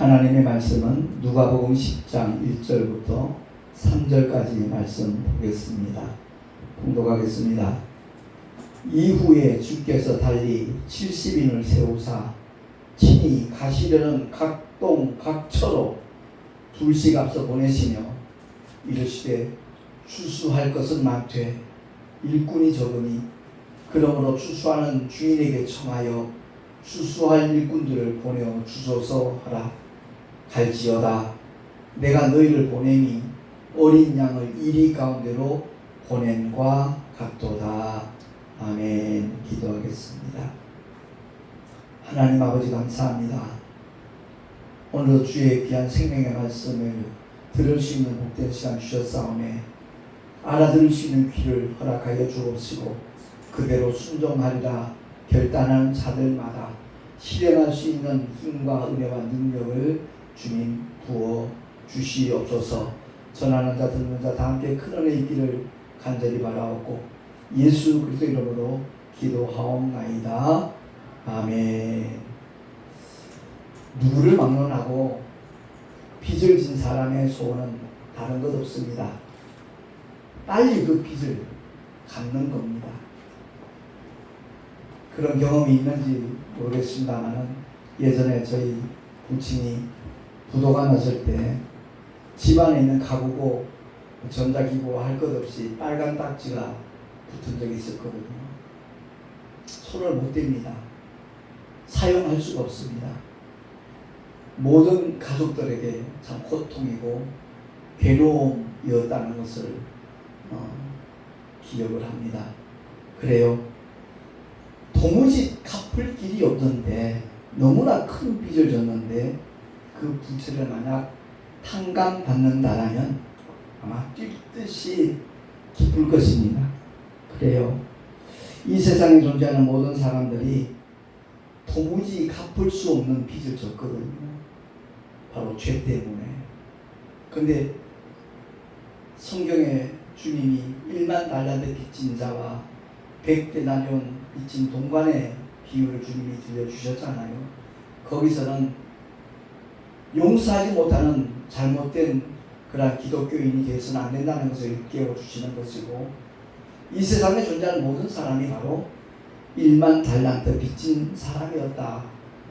하나님의 말씀은 누가복음 10장 1절부터 3절까지 말씀 보겠습니다. 봉독하겠습니다. 이후에 주께서 달리 70인을 세우사 친히 가시려는 각 동 각처로 둘씩 앞서 보내시며 이르시되 추수할 것은 많되 일꾼이 적으니 그러므로 추수하는 주인에게 청하여 추수할 일꾼들을 보내어 주소서 하라. 갈지어다 내가 너희를 보내니 어린 양을 이리 가운데로 보냄과 같도다. 아멘. 기도하겠습니다. 하나님 아버지 감사합니다. 오늘 주의 귀한 생명의 말씀을 들을 수 있는 복된 시간 주셨사오매 알아들을 수 있는 귀를 허락하여 주옵시고 그대로 순종하리라 결단하는 자들마다 실행할 수 있는 힘과 은혜와 능력을 주님 부어 주시옵소서. 전하는 자 듣는 자 다 함께 큰 은혜 있기를 간절히 바라옵고 예수 그리스도 이름으로 기도하옵나이다. 아멘. 누구를 막론하고 빚을 진 사람의 소원은 다른 것 없습니다. 빨리 그 빚을 갚는 겁니다. 그런 경험이 있는지 모르겠습니다만 예전에 저희 부친이 부도가 났을 때 집안에 있는 가구고 전자기구 할 것 없이 빨간 딱지가 붙은 적이 있었거든요. 손을 못 댑니다. 사용할 수가 없습니다. 모든 가족들에게 참 고통이고 괴로움이었다는 것을 기억을 합니다. 그래요. 도무지 갚을 길이 없는데 너무나 큰 빚을 졌는데 그 부채를 만약 탕감받는다라면 아마 뛸 듯이 기쁠 것입니다. 그래요. 이 세상에 존재하는 모든 사람들이 도무지 갚을 수 없는 빚을 졌거든요. 바로 죄 때문에. 근데 성경에 주님이 1만 달란트 빚진 자와 100데나리온 빚진 동관의 비유를 주님이 들려주셨잖아요. 거기서는 용서하지 못하는 잘못된 그런 기독교인이 되어서는 안 된다는 것을 깨워주시는 것이고 이 세상에 존재하는 모든 사람이 바로 1만 달란트 빚진 사람이었다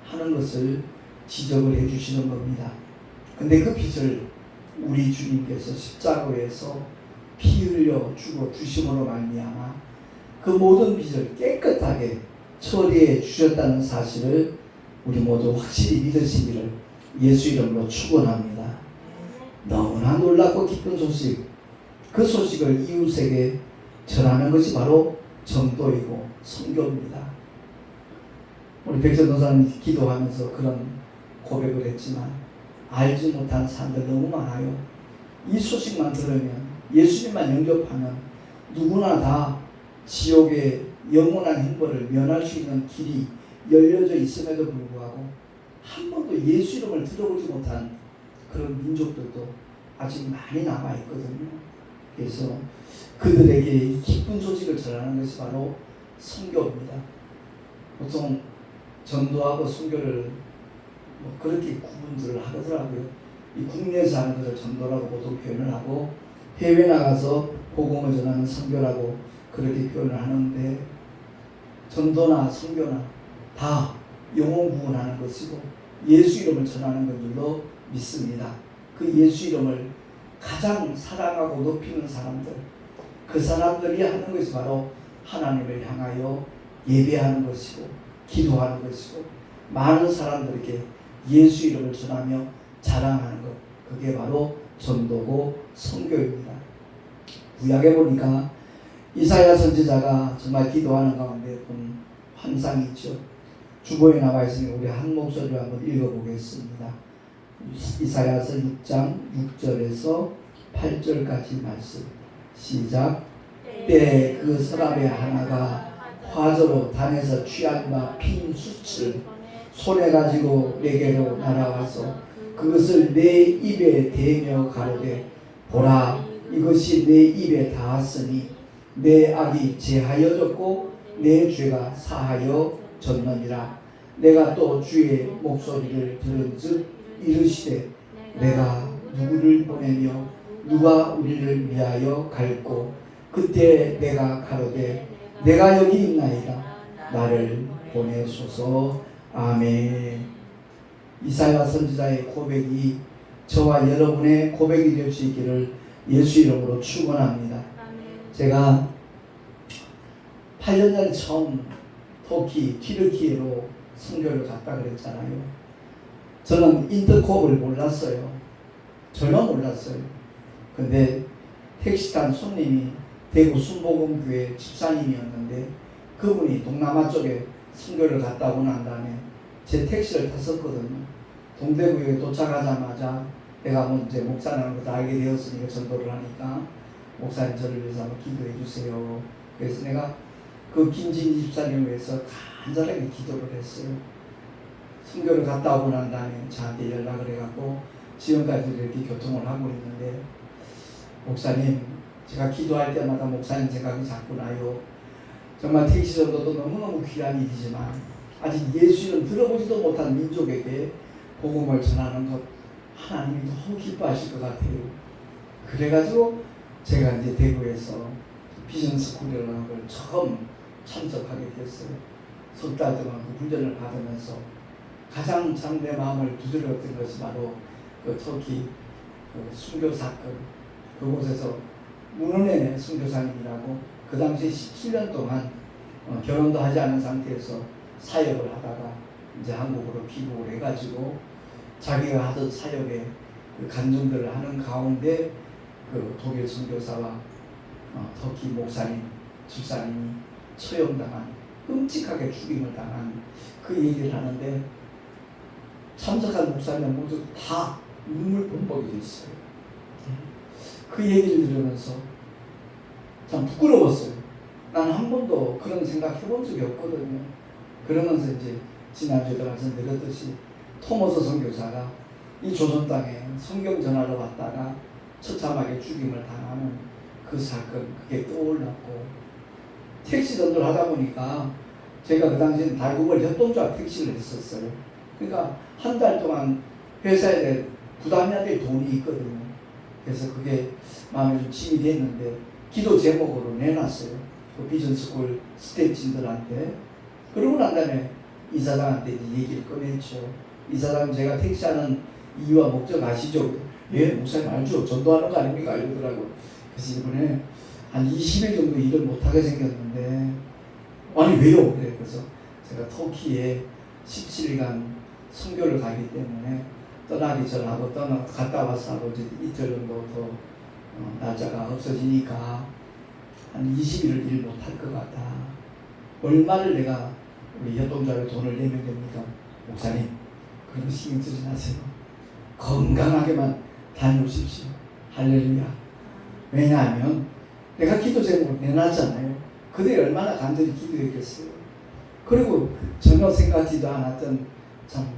하는 것을 지적을 해주시는 겁니다. 근데 그 빚을 우리 주님께서 십자가에서 피 흘려 죽어 주심으로 말미암아 그 모든 빚을 깨끗하게 처리해 주셨다는 사실을 우리 모두 확실히 믿으시기를 예수 이름으로 축원합니다. 너무나 놀랍고 기쁜 소식, 그 소식을 이웃에게 전하는 것이 바로 전도이고 선교입니다. 우리 백선도사님이 기도하면서 그런 고백을 했지만 알지 못한 사람들 너무 많아요. 이 소식만 들으면 예수님만 영접하면 누구나 다 지옥의 영원한 행보를 면할 수 있는 길이 열려져 있음에도 불구하고 한 번도 예수 이름을 들어보지 못한 그런 민족들도 아직 많이 남아있거든요. 그래서 그들에게 이 기쁜 소식을 전하는 것이 바로 선교입니다. 보통 전도하고 선교를 그렇게 구분들을 하더라고요. 이 국내에서 하는 것을 전도라고 보통 표현을 하고 해외 나가서 복음을 전하는 선교라고 그렇게 표현을 하는데 전도나 선교나 다 영혼 구원하는 것이고 예수 이름을 전하는 것들로 믿습니다. 그 예수 이름을 가장 사랑하고 높이는 사람들, 그 사람들이 하는 것이 바로 하나님을 향하여 예배하는 것이고 기도하는 것이고 많은 사람들에게 예수 이름을 전하며 자랑하는 것, 그게 바로 전도고 선교입니다. 구약에 보니까 이사야 선지자가 정말 기도하는 가운데 본 환상이 있죠. 주보에 나와 있으니 우리 한 목소리로 한번 읽어보겠습니다. 이사야서 6장 6절에서 8절까지 말씀. 시작. 때 그 사람의 하나가 화저로 단에서 취한 바 핀 숯을 손에 가지고 내게로 날아와서 그것을 내 입에 대며 가로되 보라 이것이 내 입에 닿았으니 내 악이 제하여졌고 내 죄가 사하여졌느니라. 내가 또 주의 목소리를 들은즉 이르시되 내가 누구를 보내며 누가 우리를 위하여 갈꼬. 그때 내가 가로되 내가 여기 있나이다. 나를 보내소서. 아멘. 이사야 선지자의 고백이 저와 여러분의 고백이 될 수 있기를 예수 이름으로 축원합니다. 제가 8년 전에 처음 튀르키예로 선교를 갔다 그랬잖아요. 저는 인터콥을 몰랐어요. 전혀 몰랐어요. 근데 택시 탄 손님이 대구 순복음교회 집사님이었는데 그분이 동남아 쪽에 선교를 갔다 오고 난 다음에 제 택시를 탔었거든요. 동대구에 도착하자마자 내가 먼저 목사라는 것을 알게 되었으니까 전도를 하니까 목사님 저를 위해서 한번 기도해 주세요. 그래서 내가 그 김진희 집사님을 위해서 간절하게 기도를 했어요. 선교를 갔다 오고 난 다음에 저한테 연락을 해갖고 지금까지 이렇게 교통을 하고 있는데, 목사님 제가 기도할 때마다 목사님 생각이 자꾸 나요. 정말 택시 전도도 너무너무 귀한 일이지만 아직 예수 이름 들어보지도 못한 민족에게 복음을 전하는 것 하나님이 너무 기뻐하실 것 같아요. 그래가지고 제가 이제 대구에서 비전스쿨이라는 걸 처음 참석하게 됐어요. 석 달 동안 그 훈련을 받으면서 가장 참 내 마음을 두드렸던 것이 바로 그 터키 그 순교 사건, 그곳에서 문은혜 순교사님이라고 그 당시 17년 동안 결혼도 하지 않은 상태에서 사역을 하다가 이제 한국으로 귀국을 해가지고 자기가 하던 사역에 그 간증들을 하는 가운데 그 독일 선교사와 터키 목사님, 집사님이 처형당한, 끔찍하게 죽임을 당한 그 얘기를 하는데 참석한 목사님 모두 다 눈물 범벅이 됐어요. 그 얘기를 들으면서 참 부끄러웠어요. 난 한 번도 그런 생각 해본 적이 없거든요. 그러면서 이제 지난주에도 말씀드렸듯이 토머스 선교사가 이 조선 땅에 성경 전하러 왔다가 처참하게 죽임을 당하는 그 사건, 그게 떠올랐고, 택시 전도를 하다 보니까 제가 그 당시엔 달구벌 협동조합 택시를 했었어요. 그러니까 한 달 동안 회사에 부담해야 될 돈이 있거든요. 그래서 그게 마음에 좀 짐이 됐는데 기도 제목으로 내놨어요. 그 비전스쿨 스태프진들한테. 그러고 난 다음에 이사장한테 얘기를 꺼냈죠. 이사장, 제가 택시하는 이유와 목적 아시죠? 예, 목사님 알죠. 전도하는 거 아닙니까? 이러더라고요. 그래서 이번에 한 20일 정도 일을 못하게 생겼는데, 아니 왜요? 그래. 그래서 제가 터키에 17일간 선교를 가기 때문에 떠나기 전하고 갔다 와서 하고 이제 이틀 정도 더 날짜가 없어지니까 한 20일을 일 못할 것 같다. 얼마를 내가 우리 협동조합에 돈을 내면 됩니까? 목사님, 그런 거 신경 쓰지 마세요. 건강하게만 다녀오십시오. 할렐루야. 왜냐하면 내가 기도 제목을 내놨잖아요. 그들이 얼마나 간절히 기도했겠어요. 그리고 전혀 생각지도 않았던 참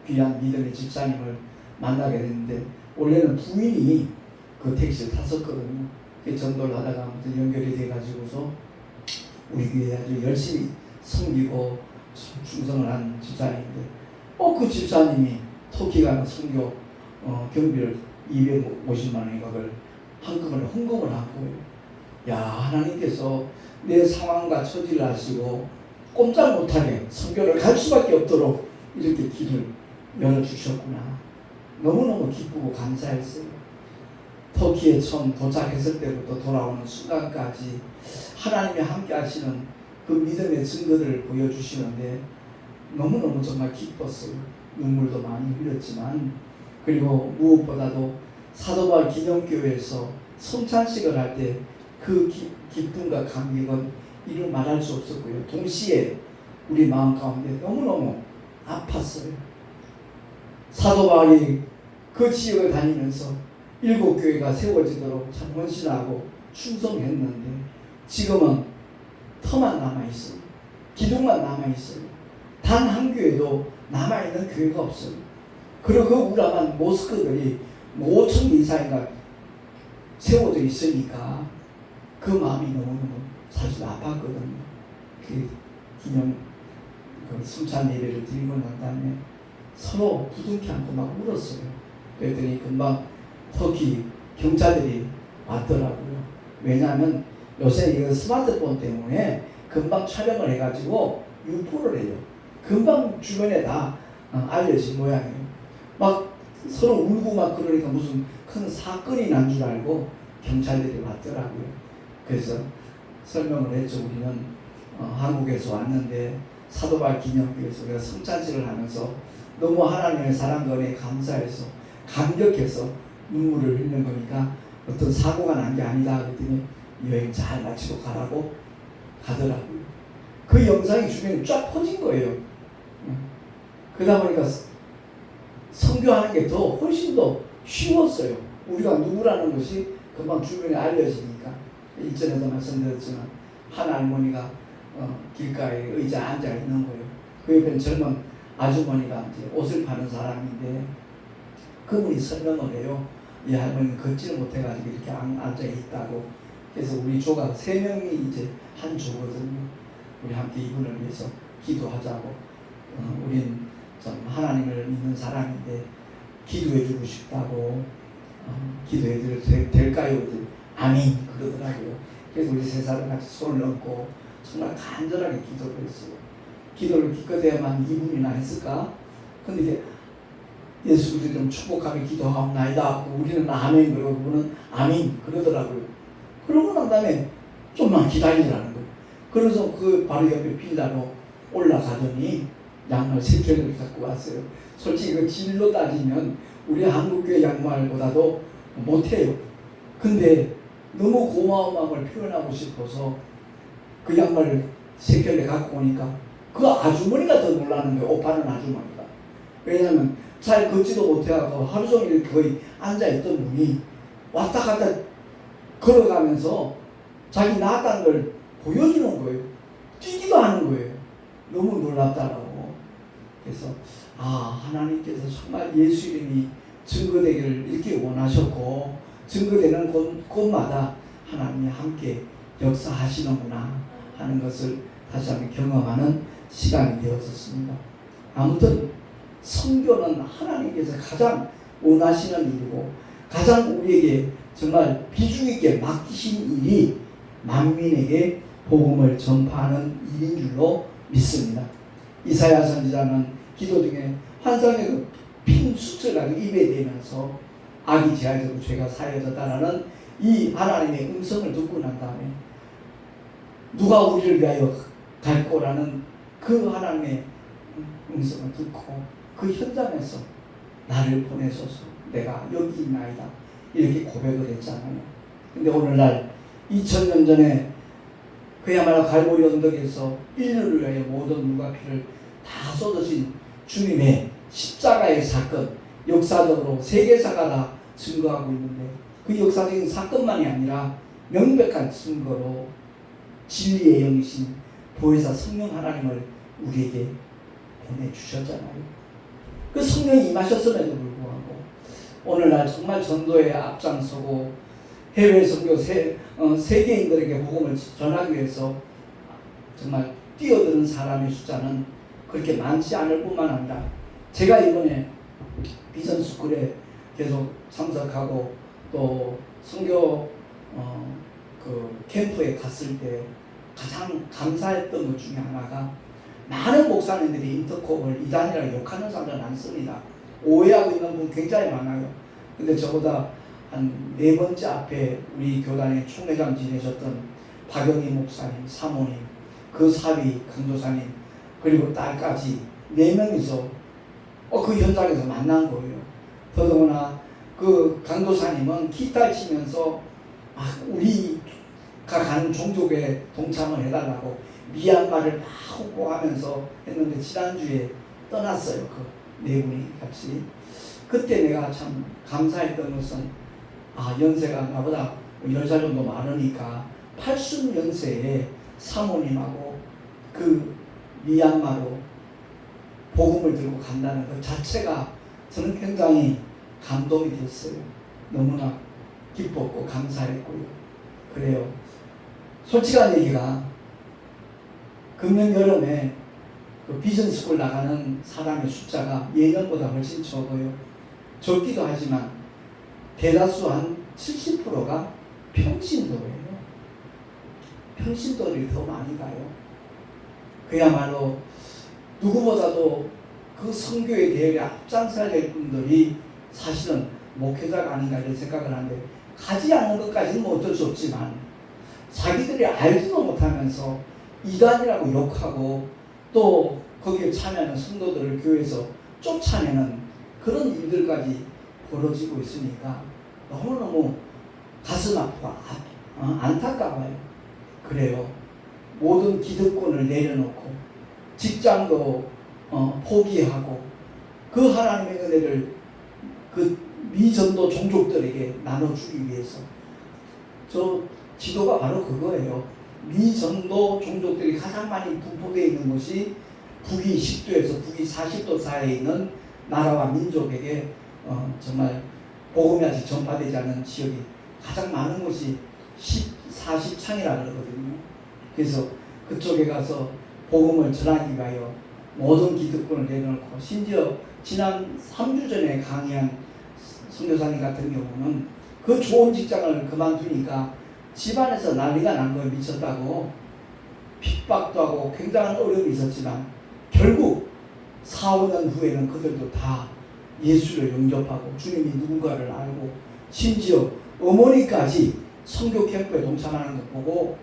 귀한 믿음의 집사님을 만나게 됐는데, 원래는 부인이 그 택시를 탔었거든요. 전도를 하다가 아무튼 연결이 돼가지고서 우리 교회에 아주 열심히 섬기고 충성을 한 집사님인데, 그 집사님이 터키 가는 선교 경비를 250만 원인가를 한꺼번에 헌금을 한 거예요. 야, 하나님께서 내 상황과 처지를 아시고 꼼짝 못하게 선교를 갈 수밖에 없도록 이렇게 길을 열어주셨구나. 너무너무 기쁘고 감사했어요. 터키에 처음 도착했을 때부터 돌아오는 순간까지 하나님이 함께 하시는 그 믿음의 증거들을 보여주시는데 너무너무 정말 기뻤어요. 눈물도 많이 흘렸지만, 그리고 무엇보다도 사도바울 기념교회에서 성찬식을 할 때 그 기쁨과 감격은 이루 말할 수 없었고요. 동시에 우리 마음 가운데 너무너무 아팠어요. 사도 바울이 그 지역을 다니면서 7교회가 세워지도록 참 헌신하고 충성했는데 지금은 터만 남아있어요. 기둥만 남아있어요. 단 한 교회도 남아있는 교회가 없어요. 그리고 그 우람한 모스크들이 5천 이상인가 세워져 있으니까 그 마음이 너무너무 사실 아팠거든요. 그 기념 그 순찬 예배를 드리고 난 다음에 서로 부둥켜 안고 막 울었어요. 그랬더니 금방 터키 경찰들이 왔더라고요. 왜냐하면 요새 이거 스마트폰 때문에 금방 촬영을 해가지고 유포를 해요. 금방 주변에 다 알려진 모양이에요. 막 서로 울고 막 그러니까 무슨 큰 사건이 난 줄 알고 경찰들이 왔더라고요. 그래서 설명을 했죠. 우리는 한국에서 왔는데 사도발 기념교회에서 우리가 성찬식을 하면서 너무 하나님의 사랑과 은혜에 감사해서 감격해서 눈물을 흘리는 거니까 어떤 사고가 난 게 아니다 그랬더니 여행 잘 마치고 가라고 가더라고요. 그 영상이 주변에 쫙 퍼진 거예요. 그러다 보니까 선교하는 게 더 훨씬 더 쉬웠어요. 우리가 누구라는 것이 금방 주변에 알려지니까. 이전에도 말씀드렸지만 한 할머니가 길가에 의자에 앉아 있는 거예요. 그 옆에는 젊은 아주머니가 이제 옷을 파는 사람인데 그분이 설명을 해요. 이 할머니는 걷지를 못해가지고 이렇게 앉아 있다고. 그래서 우리 조가 3명이 이제 한 조거든요. 우리 함께 이분을 위해서 기도하자고. 우린 좀 하나님을 믿는 사람인데 기도해주고 싶다고. 기도해드려도 될까요? 아멘 그러더라고요. 그래서 우리 3사람 같이 손을 얹고 정말 간절하게 기도를 했어요. 기도를 기껏해야만 2분이나 했을까? 근데 이제 예수 그리스도 좀 축복하며 기도하옵나이다. 우리는 아멘 그러고 그분은 아멘 그러더라고요. 그러고 난 다음에 좀만 기다리라는 거예요. 그래서 그 바로 옆에 빌라로 올라가더니 양말 3켤레를 갖고 왔어요. 솔직히 그 질로 따지면 우리 한국교회 양말보다도 못해요. 근데 너무 고마운 마음을 표현하고 싶어서 그 양말을 3켤레 갖고 오니까 그 아주머니가 더 놀라는 거예요. 옷 파는 아주머니가. 왜냐하면 잘 걷지도 못해서 하루 종일 거의 앉아있던 분이 왔다 갔다 걸어가면서 자기 나았다는 걸 보여주는 거예요. 뛰기도 하는 거예요. 너무 놀랍다라고. 그래서 하나님께서 정말 예수 이름이 증거되기를 이렇게 원하셨고 증거되는 곳마다 하나님이 함께 역사하시는구나 하는 것을 다시 한번 경험하는 시간이 되었었습니다. 아무튼 선교는 하나님께서 가장 원하시는 일이고 가장 우리에게 정말 비중 있게 맡기신 일이 만민에게 복음을 전파하는 일인 줄로 믿습니다. 이사야 선지자는 기도 중에 환상의 핀 숫자가 입에 대면서 악이 제하여지고 죄가 사여졌다라는 이 하나님의 음성을 듣고 난 다음에 누가 우리를 위하여 갈 거라는 그 하나님의 음성을 듣고 그 현장에서 나를 보내소서 내가 여기 있나이다 이렇게 고백을 했잖아요. 근데 오늘날 2000년 전에 그야말로 갈보리 언덕에서 인류를 위하여 모든 물과 피를 다 쏟으신 주님의 십자가의 사건 역사적으로 세계사가 다 증거하고 있는데 그 역사적인 사건만이 아니라 명백한 증거로 진리의 영이신 보혜사 성령 하나님을 우리에게 보내주셨잖아요. 그 성령이 임하셨음에도 불구하고 오늘날 정말 전도에 앞장서고 해외 선교 세계인들에게 복음을 전하기 위해서 정말 뛰어드는 사람의 숫자는 그렇게 많지 않을 뿐만 아니라 제가 이번에 비전스쿨에 계속 참석하고 또 선교 그 캠프에 갔을 때 가장 감사했던 것 중에 하나가 많은 목사님들이 인터콤을 이단이라고 욕하는 사람들 많습니다. 오해하고 있는 분 굉장히 많아요. 근데 저보다 한 4번째 앞에 우리 교단의 총회장 지내셨던 박영희 목사님, 사모님, 그 사위 강도사님 그리고 딸까지 4명이서 그 현장에서 만난 거예요. 더더구나 그 강도사님은 기타 치면서 우리가 가는 종족에 동참을 해달라고 미얀마를 막 홍보하면서 했는데 지난주에 떠났어요. 그 4분이 같이. 그때 내가 참 감사했던 것은 연세가 나보다 10살 정도 많으니까 80연세에 사모님하고 그 미얀마로 복음을 들고 간다는 것 자체가 저는 굉장히 감동이 됐어요. 너무나 기뻤고 감사했고요. 그래요. 솔직한 얘기가 금년 여름에 그 비전스쿨 나가는 사람의 숫자가 예년보다 훨씬 적어요. 적기도 하지만 대다수 한 70%가 평신도예요. 평신도들이 더 많이 가요. 그야말로 누구보다도 그 선교의 대열에 앞장서야 될 분들이 사실은 목회자가 아닌가 이런 생각을 하는데, 가지 않는 것까지는 뭐 어쩔 수 없지만 자기들이 알지도 못하면서 이단이라고 욕하고 또 거기에 참여하는 성도들을 교회에서 쫓아내는 그런 일들까지 벌어지고 있으니까 너무너무 가슴 아프고 안타까워요. 그래요. 모든 기득권을 내려놓고 직장도 포기하고 그 하나님의 은혜를 그 미전도 종족들에게 나눠주기 위해서, 저 지도가 바로 그거예요. 미전도 종족들이 가장 많이 분포되어 있는 곳이 북위 10도에서 북위 40도 사이에 있는 나라와 민족에게 정말 복음이 아직 전파되지 않은 지역이 가장 많은 곳이 40창이라 그러거든요. 그래서 그쪽에 가서 복음을 전하기 위하여 모든 기득권을 내려놓고, 심지어 지난 3주 전에 강의한 선교사님 같은 경우는 그 좋은 직장을 그만두니까 집안에서 난리가 난 거에 미쳤다고 핍박도 하고 굉장한 어려움이 있었지만 결국 4, 5년 후에는 그들도 다 예수를 영접하고 주님이 누군가를 알고, 심지어 어머니까지 선교 캠프에 동참하는 것 보고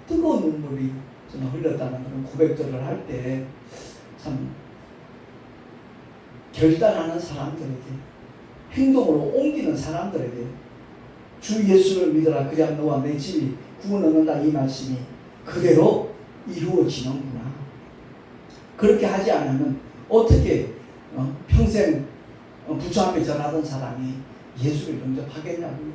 뜨거운 눈물이 저는 흘렸다는 그런 고백들을 할 때, 참 결단하는 사람들에게, 행동으로 옮기는 사람들에게 주 예수를 믿어라 그리하면 너와 내 집이 구원 얻는다, 이 말씀이 그대로 이루어지는구나. 그렇게 하지 않으면 어떻게 평생 부처 앞에 전하던 사람이 예수를 영접하겠냐고요.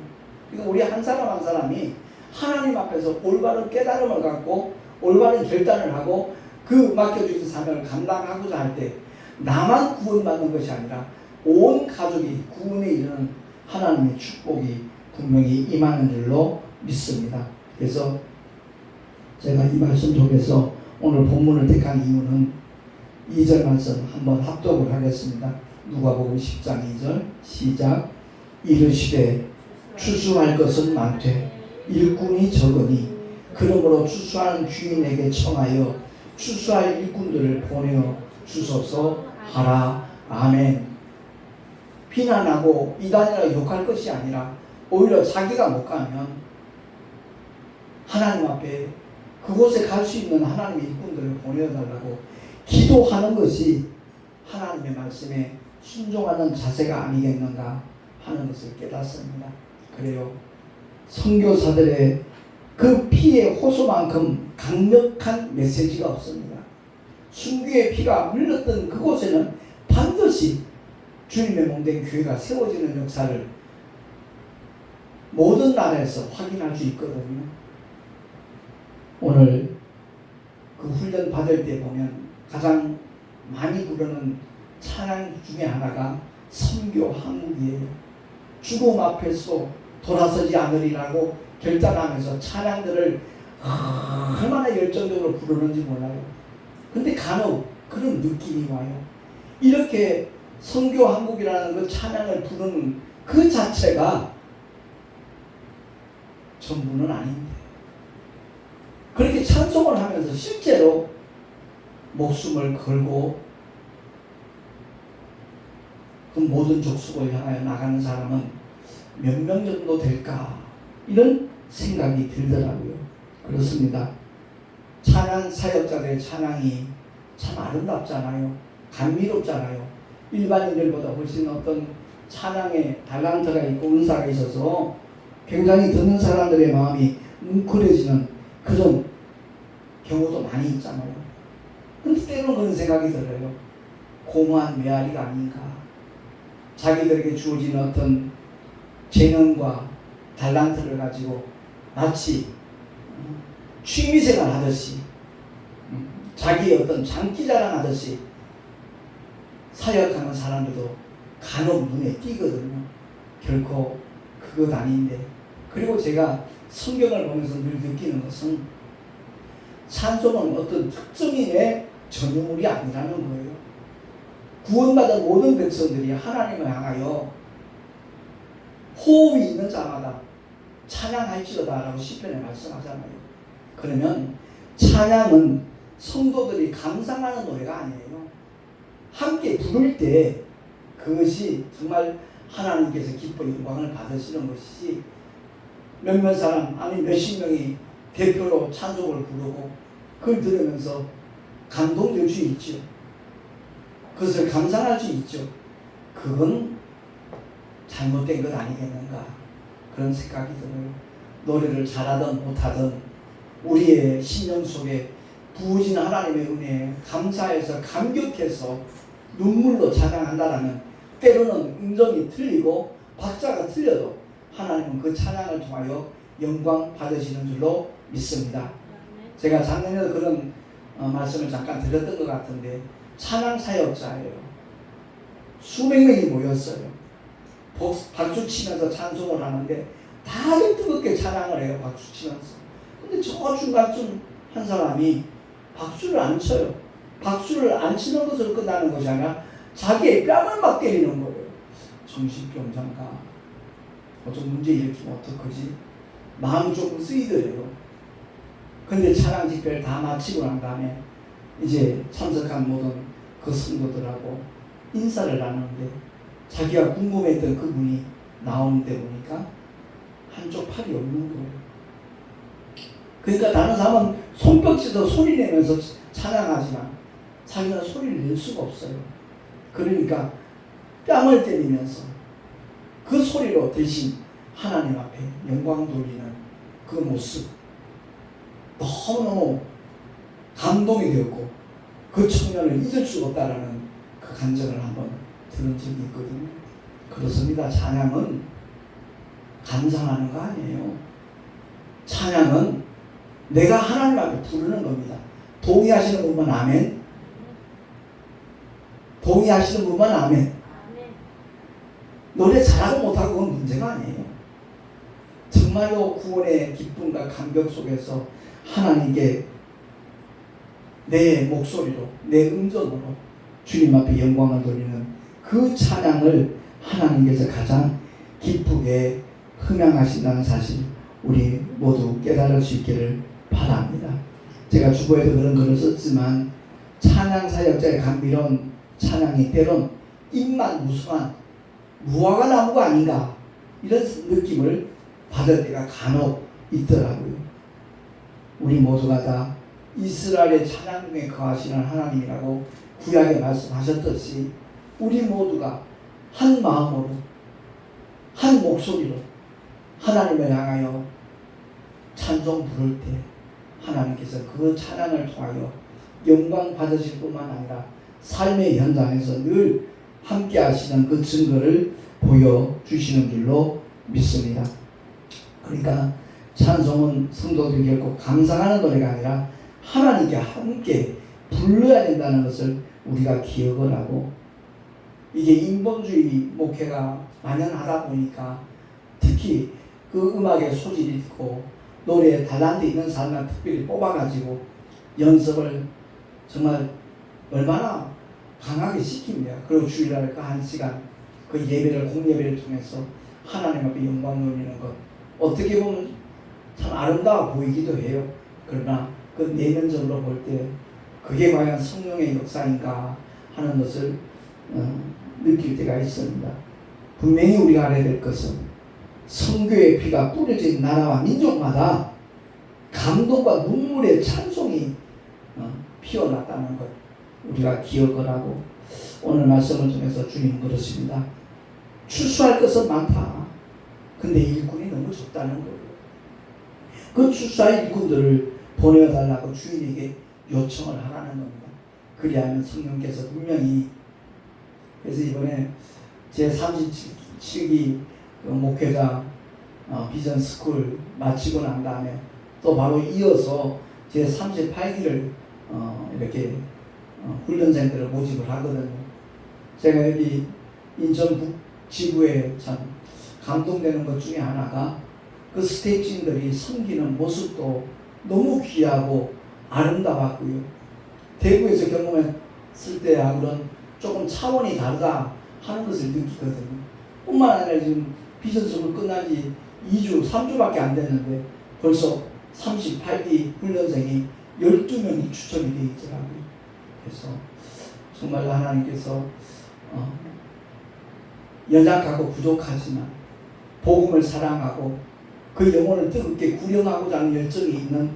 그러니까 우리 한 사람 한 사람이 하나님 앞에서 올바른 깨달음을 갖고 올바른 결단을 하고 그 맡겨주신 사명을 감당하고자 할 때 나만 구원받는 것이 아니라 온 가족이 구원에 이르는 하나님의 축복이 분명히 임하는 줄로 믿습니다. 그래서 제가 이 말씀 속에서 오늘 본문을 택한 이유는 2절 말씀 한번 합독을 하겠습니다. 누가복음 10장 2절 시작. 이르시되 추수할 것은 많되 일꾼이 적으니 그러므로 추수하는 주인에게 청하여 추수할 일꾼들을 보내어 주소서 하라. 아멘. 비난하고 이단이라고 욕할 것이 아니라 오히려 자기가 못 가면 하나님 앞에 그곳에 갈 수 있는 하나님의 일꾼들을 보내달라고 기도하는 것이 하나님의 말씀에 순종하는 자세가 아니겠는가 하는 것을 깨닫습니다. 그래요. 선교사들의 그 피의 호소만큼 강력한 메시지가 없습니다. 순교의 피가 흘렀던 그곳에는 반드시 주님의 몸된 교회가 세워지는 역사를 모든 나라에서 확인할 수 있거든요. 오늘 그 훈련 받을 때 보면 가장 많이 부르는 찬양 중에 하나가 선교 항목이에요. 죽음 앞에서 돌아서지 않으리라고 결단하면서 찬양들을 얼마나 열정적으로 부르는지 몰라요. 근데 간혹 그런 느낌이 와요. 이렇게 선교 항목이라는 그 찬양을 부르는 그 자체가 전부는 아닌데, 그렇게 찬송을 하면서 실제로 목숨을 걸고 그 모든 족속을 향하여 나가는 사람은 몇 명 정도 될까, 이런 생각이 들더라고요. 그렇습니다. 찬양 사역자들의 찬양이 참 아름답잖아요. 감미롭잖아요. 일반인들보다 훨씬 어떤 찬양에 달란트가 있고 은사가 있어서 굉장히 듣는 사람들의 마음이 뭉클해지는 그런 경우도 많이 있잖아요. 근데 때로는 그런 생각이 들어요. 공허한 메아리가 아닌가. 자기들에게 주어진 어떤 재능과 달란트를 가지고 마치 취미생활 하듯이, 자기의 어떤 장기자랑 하듯이 사역하는 사람들도 간혹 눈에 띄거든요. 결코 그것 아닌데. 그리고 제가 성경을 보면서 늘 느끼는 것은 찬송은 어떤 특정인의 전유물이 아니라는 거예요. 구원받은 모든 백성들이 하나님을 향하여 호흡이 있는 자마다 찬양할지어다 라고 시편에 말씀하잖아요. 그러면 찬양은 성도들이 감상하는 노래가 아니에요. 함께 부를 때 그것이 정말 하나님께서 기뻐 영광을 받으시는 것이지, 몇몇 사람 아니 몇십 명이 대표로 찬송을 부르고 그걸 들으면서 감동될 수 있죠. 그것을 감상할 수 있죠. 그건 잘못된 것 아니겠는가 그런 생각이 들어요. 노래를 잘하든 못하든 우리의 심령 속에 부어진 하나님의 은혜에 감사해서 감격해서 눈물로 찬양한다라면 때로는 음정이 틀리고 박자가 틀려도 하나님은 그 찬양을 통하여 영광 받으시는 줄로 믿습니다. 제가 작년에도 그런 말씀을 잠깐 드렸던 것 같은데, 찬양 사역자예요. 수백 명이 모였어요. 박수 치면서 찬송을 하는데 다들 뜨겁게 찬양을 해요. 박수 치면서. 근데 저 중간쯤 한 사람이 박수를 안 쳐요. 박수를 안 치는 것으로 끝나는 것이 아니라 자기의 뺨을 막 때리는 거예요. 정신병자인가? 어떤 문제 일으키면 어떡하지? 마음이 조금 쓰이더래요. 근데 찬양 집회를 다 마치고 난 다음에 이제 참석한 모든 그 성도들하고 인사를 나누는데, 자기가 궁금했던 그분이 나오는데 보니까 한쪽 팔이 없는 거예요. 그러니까 다른 사람은 손뼉치서 소리 내면서 찬양하지만 자기는 소리를 낼 수가 없어요. 그러니까 뺨을 때리면서 그 소리로 대신 하나님 앞에 영광 돌리는 그 모습, 너무너무 감동이 되었고 그 청년을 잊을 수가 없다라는 그 간증을 한번 들은 적이 있거든요. 그렇습니다. 찬양은 감상하는 거 아니에요. 찬양은 내가 하나님 앞에 부르는 겁니다. 동의하시는 분만 아멘. 동의하시는 분만 아멘. 노래 잘하고 못하고 그건 문제가 아니에요. 정말로 구원의 기쁨과 감격 속에서 하나님께 내 목소리로, 내 음성으로 주님 앞에 영광을 돌리는 그 찬양을 하나님께서 가장 기쁘게 흥양하신다는 사실 우리 모두 깨달을 수 있기를 바랍니다. 제가 주보에도 그런 글을 썼지만, 찬양 사역자의 감미로운 찬양이 때론 입만 무성한 무화과 나무가 아닌가 이런 느낌을 받을 때가 간혹 있더라고요. 우리 모두가 다 이스라엘의 찬양 중에 거하시는 하나님이라고 구약에 말씀하셨듯이 우리 모두가 한 마음으로 한 목소리로 하나님을 향하여 찬송 부를 때 하나님께서 그 찬양을 통하여 영광 받으실 뿐만 아니라 삶의 현장에서 늘 함께 하시는 그 증거를 보여주시는 줄로 믿습니다. 그러니까 찬송은 성도들이 결코 감상하는 노래가 아니라 하나님께 함께 불러야 된다는 것을 우리가 기억을 하고, 이게 인본주의 목회가 만연하다 보니까 특히 그 음악에 소질이 있고 노래에 달란트 있는 사람을 특별히 뽑아가지고 연습을 정말 얼마나 강하게 시킵니다. 그리고 주일날 그 1시간 그 예배를, 공예배를 통해서 하나님 앞에 영광 돌리는 것, 어떻게 보면 참 아름다워 보이기도 해요. 그러나 그 내면적으로 볼 때 그게 과연 성령의 역사인가 하는 것을 느낄 때가 있습니다. 분명히 우리가 알아야 될 것은 성교의 피가 뿌려진 나라와 민족마다 감동과 눈물의 찬송이 피어났다는 것 우리가 기억을 하고, 오늘 말씀을 통해서 주님 그렇습니다. 출소할 것은 많다. 근데 일꾼이 너무 적다는 거예요. 그 출소할 일꾼들을 보내달라고 주인에게 요청을 하라는 겁니다. 그리하면 성령께서 분명히, 그래서 이번에 제 37기 목회자 비전 스쿨 마치고 난 다음에 또 바로 이어서 제 38기를 이렇게 훈련생들을 모집을 하거든요. 제가 여기 인천 북지부에 참 감동되는 것 중에 하나가 그 스태프진들이 섬기는 모습도 너무 귀하고 아름다웠고요. 대구에서 경험했을 때하고는 조금 차원이 다르다 하는 것을 느끼거든요. 뿐만 아니라 지금 비전 수업을 끝난 지 2주, 3주밖에 안 됐는데 벌써 38기 훈련생이 12명이 추천이 되어 있더라고요. 그래서 정말 하나님께서 연약하고 부족하지만 복음을 사랑하고 그 영혼을 뜨겁게 구령하고자 하는 열정이 있는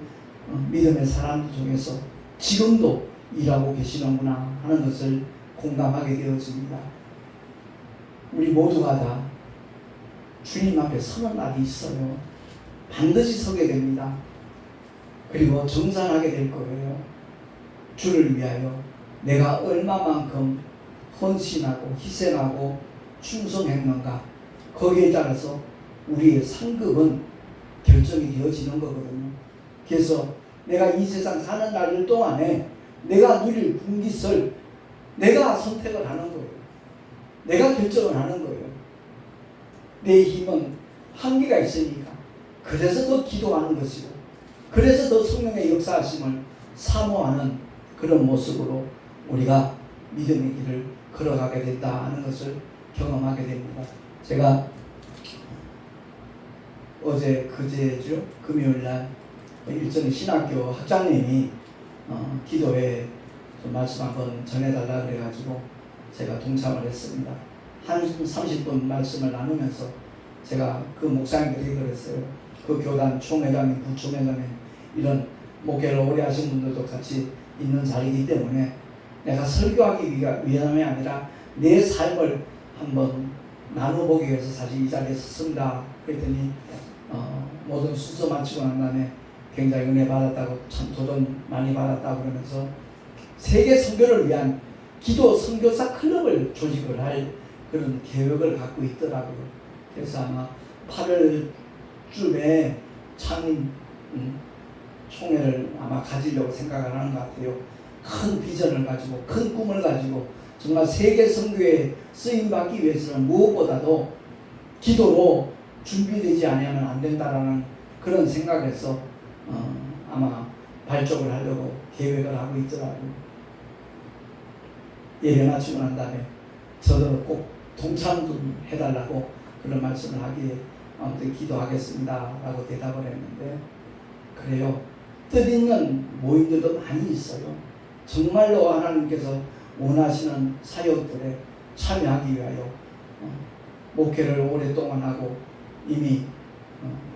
믿음의 사람들 중에서 지금도 일하고 계시는구나 하는 것을 공감하게 되어집니다. 우리 모두가 다 주님 앞에 서는 날이 있어요. 반드시 서게 됩니다. 그리고 정산하게 될 거예요. 주를 위하여 내가 얼마만큼 헌신하고 희생하고 충성했는가, 거기에 따라서 우리의 상급은 결정이 되어지는 거거든요. 그래서 내가 이 세상 사는 날 동안에 내가 누릴 분깃을 내가 선택을 하는 거예요. 내가 결정을 하는 거예요. 내 힘은 한계가 있으니까. 그래서 더 기도하는 것이고, 그래서 더 성령의 역사하심을 사모하는 그런 모습으로 우리가 믿음의 길을 걸어가게 된다 하는 것을 경험하게 됩니다. 제가 그제죠, 금요일날 일전에 신학교 학장님이 기도회 좀 말씀 한번 전해달라 그래가지고 제가 동참을 했습니다. 한 30분 말씀을 나누면서 제가 그 목사님들이 그랬어요. 그 교단 총회장님, 부총회장님, 이런 목회를 오래 하신 분들도 같이 있는 자리이기 때문에 내가 설교하기 위함이 아니라 내 삶을 한번 나눠보기 위해서 사실 이 자리에 섰습니다. 그랬더니 모든 순서 마치고 난 다음에 굉장히 은혜 받았다고, 참 도전 많이 받았다고 그러면서 세계 선교를 위한 기도 선교사 클럽을 조직을 할 그런 계획을 갖고 있더라고요. 그래서 아마 8월쯤에 창립 총회를 아마 가지려고 생각을 하는 것 같아요. 큰 비전을 가지고, 큰 꿈을 가지고, 정말 세계 선교에 쓰임받기 위해서는 무엇보다도 기도로 준비되지 않으면 안 된다라는 그런 생각에서 아마 발족을 하려고 계획을 하고 있더라고요. 예배 마치고 난 다음에 저도 꼭 동참 좀 해달라고 그런 말씀을 하기에 아무튼 기도하겠습니다 라고 대답을 했는데, 그래요. 뜻있는 모임들도 많이 있어요. 정말로 하나님께서 원하시는 사역들에 참여하기 위하여 목회를 오랫동안 하고 이미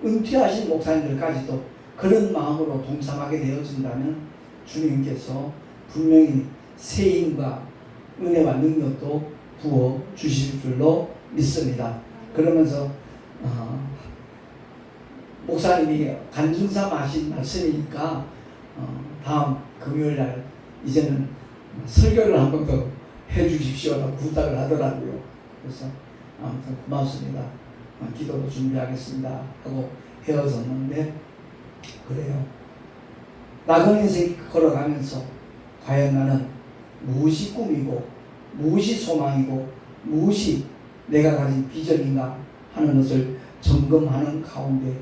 은퇴하신 목사님들까지도 그런 마음으로 동참하게 되어진다면 주님께서 분명히 새 힘과 은혜와 능력도 부어 주실 줄로 믿습니다. 그러면서 목사님이 간증삼아 하신 말씀이니까 다음 금요일날 이제는 설교를 한 번 더 해주십시오라고 부탁을 하더라고요. 그래서 아무튼 고맙습니다. 기도로 준비하겠습니다 하고 헤어졌는데, 그래요. 낙원 인생 걸어가면서 과연 나는 무엇이 꿈이고 무엇이 소망이고 무엇이 내가 가진 비전인가 하는 것을 점검하는 가운데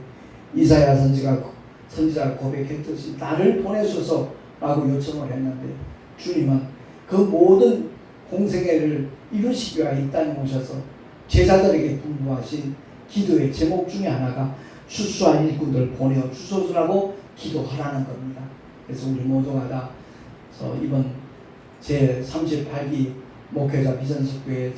이사야 선지자가 고백했듯이 나를 보내소서라고 요청을 했는데, 주님은 그 모든 공생애를 이루시기 위하여 이 땅에 오셔서 제자들에게 분부하신 기도의 제목 중에 하나가 추수한 일꾼들 보내어 주소서라고 기도하라는 겁니다. 그래서 우리 모두가 다 이번 제38기 목회자 비전석교회에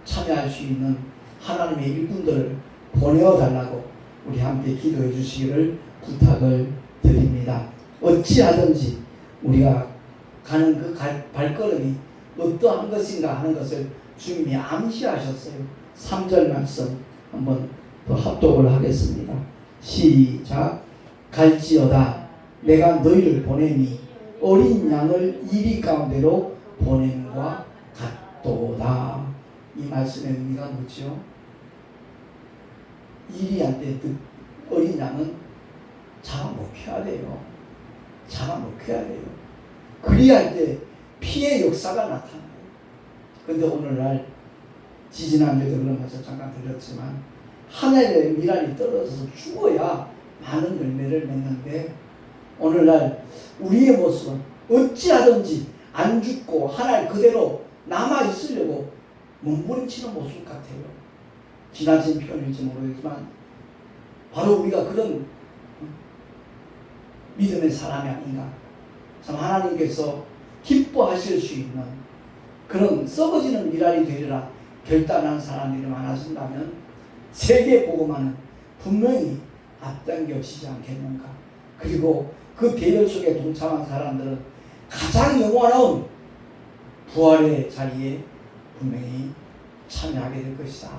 참여할 수 있는 하나님의 일꾼들을 보내어 달라고 우리 함께 기도해 주시기를 부탁을 드립니다. 어찌하든지 우리가 가는 그 발걸음이 어떠한 것인가 하는 것을 주님이 암시하셨어요. 3절 말씀 한번 더 합독을 하겠습니다. 시작. 갈지어다 내가 너희를 보내니 어린 양을 이리 가운데로 보냄과 같도다. 이 말씀의 의미가 뭐죠? 이리할 때 어린 양은 잡아먹혀야 돼요. 잡아먹혀야 돼요. 그리할 때 피의 역사가 나타나요. 그런데 오늘날 지지난주에도 그러면서 잠깐 들렸지만 하늘에 미랄이 떨어져서 죽어야 많은 열매를 맺는데, 오늘날 우리의 모습은 어찌하든지 안 죽고 하나님 그대로 남아 있으려고 몸부림치는 모습 같아요. 지나친 표현일지 모르겠지만 바로 우리가 그런 믿음의 사람이 아닌가. 참 하나님께서 기뻐하실 수 있는 그런 썩어지는 미랄이 되리라 결단한 사람들이 많아진다면 세계 복음화는 분명히 앞당겨지지 않겠는가. 그리고 그 대열 속에 동참한 사람들은 가장 영원한 부활의 자리에 분명히 참여하게 될 것이다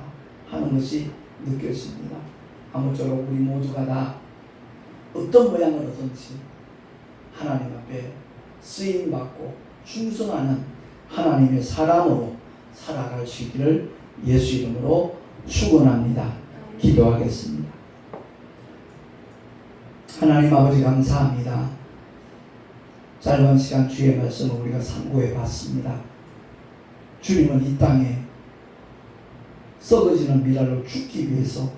하는 것이 느껴집니다. 아무쪼록 우리 모두가 다 어떤 모양으로든지 하나님 앞에 쓰임받고 충성하는 하나님의 사람으로 살아갈 수 있기를 예수 이름으로 축원합니다. 기도하겠습니다. 하나님 아버지 감사합니다. 짧은 시간 주의 말씀을 우리가 상고해 봤습니다. 주님은 이 땅에 썩어지는 미랄로 죽기 위해서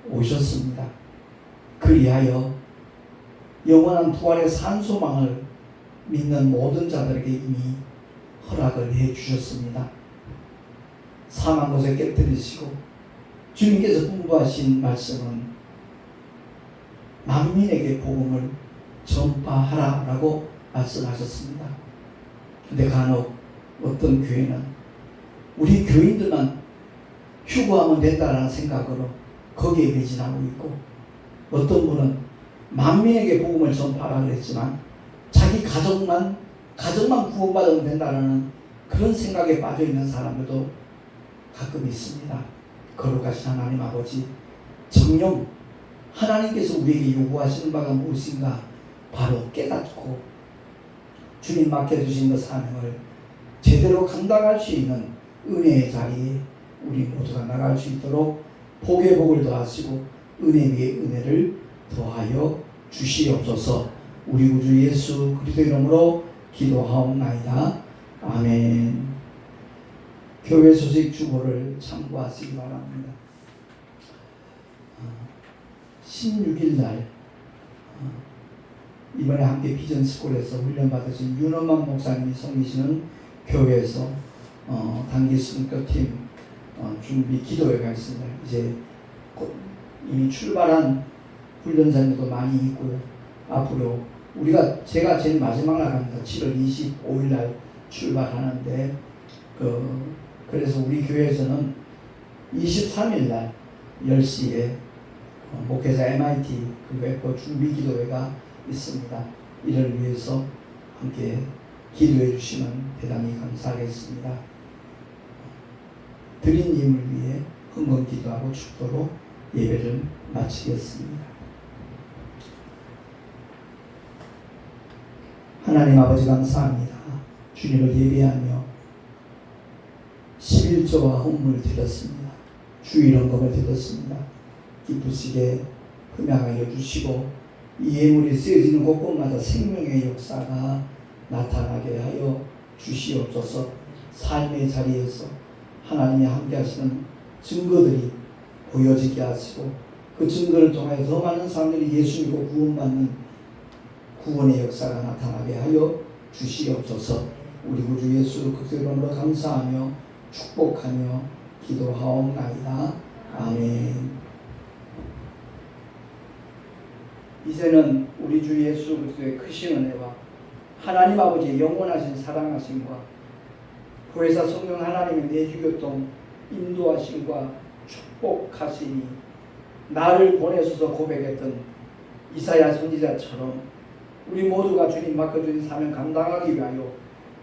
오셨습니다. 그리하여 영원한 부활의 산소망을 믿는 모든 자들에게 이미 허락을 해 주셨습니다. 사망 곳에 깨뜨리시고 주님께서 분부하신 말씀은 만민에게 복음을 전파하라라고 말씀하셨습니다. 근데 간혹 어떤 교회는 우리 교인들만 휴거하면 된다라는 생각으로 거기에 매진하고 있고, 어떤 분은 만민에게 복음을 전파하라 그랬지만 자기 가정만 구원받으면 된다라는 그런 생각에 빠져 있는 사람들도 가끔 있습니다. 거룩하신 하나님 아버지, 정녕 하나님께서 우리에게 요구하시는 바가 무엇인가 바로 깨닫고 주님 맡겨주신 그 사명을 제대로 감당할 수 있는 은혜의 자리에 우리 모두가 나갈 수 있도록 복의 복을 더하시고 은혜 위에 은혜를 더하여 주시옵소서. 우리 구주 예수 그리스도 이름으로 기도하옵나이다. 아멘. 교회 소식 주보를 참고하시기 바랍니다. 16일 날 이번에 함께 비전스쿨에서 훈련받으신 윤원만 목사님이 섬기시는 교회에서 단기 선교팀 준비 기도회가 있습니다. 이제 이미 출발한 훈련사님도 많이 있고요. 앞으로 제가 제일 마지막 날 합니다. 7월 25일 날 출발하는데 그래서 우리 교회에서는 23일 날 10시에 목회자 MIT 그리고 준비 기도회가 있습니다. 이를 위해서 함께 기도해 주시면 대단히 감사하겠습니다. 드린 힘을 위해 흥건 기도하고 축도로 예배를 마치겠습니다. 하나님 아버지 감사합니다. 주님을 예배하며 11조와 헌물을 드렸습니다. 주일 헌금을 드렸습니다. 기쁘시게 흠양하여 주시고 이 예물이 쓰여지는 곳곳마다 생명의 역사가 나타나게 하여 주시옵소서. 삶의 자리에서 하나님이 함께 하시는 증거들이 보여지게 하시고 그 증거를 통하여 더 많은 사람들이 예수 믿고 구원받는 구원의 역사가 나타나게 하여 주시옵소서. 우리 구주 예수 그리스도 이름으로 감사하며 축복하며 기도하옵나이다. 아멘. 이제는 우리 주 예수 그리스도의 크신 은혜와 하나님 아버지의 영원하신 사랑하심과 보혜사 성령 하나님의 내주교통 인도하심과 축복하심이 나를 보내셔서 고백했던 이사야 선지자처럼 우리 모두가 주님 맡겨주신 사명 감당하기 위하여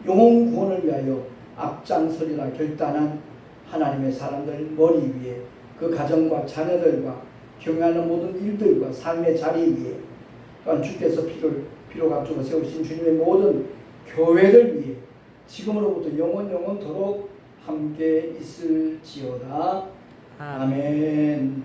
영혼 구원을 위하여 앞장서리라 결단한 하나님의 사람들 머리 위에 그 가정과 자녀들과 경영하는 모든 일들과 삶의 자리 위에 또한 주께서 피로 감추고 세우신 주님의 모든 교회를 위해 지금으로부터 영원토록 함께 있을지어다. 아멘.